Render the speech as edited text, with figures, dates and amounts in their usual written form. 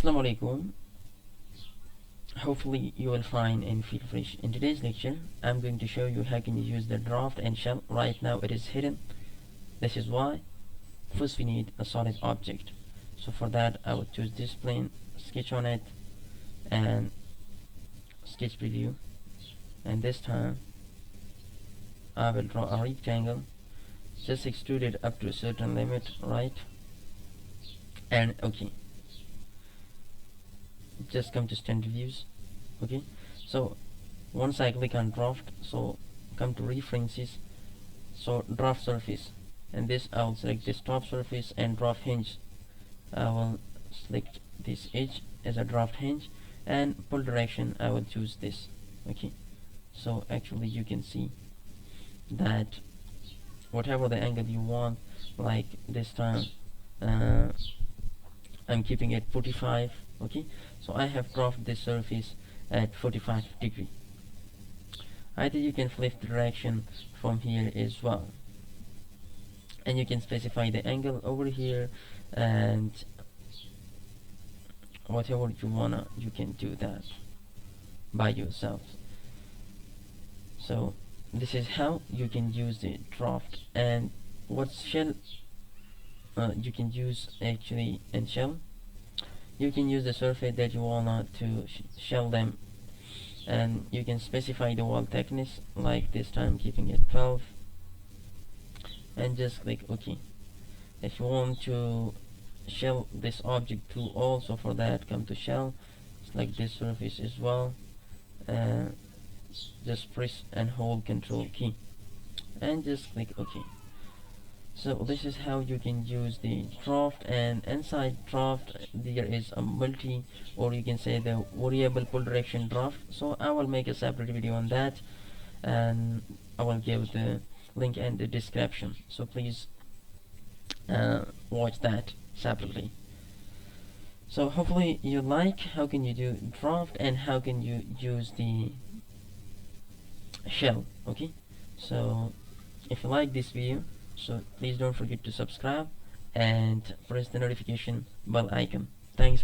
Assalamu alaikum. Hopefully you will find and feel fresh. In today's lecture I'm going to show you how can you use the draft and shell. Right now it is hidden. This is why. First we need a solid object. So for that I would choose this plane, sketch on it, and sketch preview, and this time I will draw a rectangle. Just extrude it up to a certain limit, right? And okay, just come to standard views. Okay, so once I click on draft, so come to references, so draft surface, and this I will select this top surface, and draft hinge I will select this edge as a draft hinge, and pull direction I will choose this. Okay, so actually you can see that whatever the angle you want, like this time I'm keeping it 45. Okay, so I have drafted this surface at 45 degree. Either you can flip the direction from here as well, and you can specify the angle over here, and whatever you wanna, you can do that by yourself. So this is how you can use the draft. And what shell you can use actually in shell, you can use the surface that you wanna to shell them, and you can specify the wall thickness, like this time keeping it 12, and just click OK. If you want to shell this object too, also for that come to shell, select this surface as well, and just press and hold Control key and just click OK. So this is how you can use the draft. And inside draft there is a multi, or you can say the variable pull direction draft. So I will make a separate video on that, and I will give the link in the description, so please watch that separately. So hopefully you like how can you do draft and how can you use the shell. Okay, so if you like this video, so please don't forget to subscribe and press the notification bell icon. Thanks.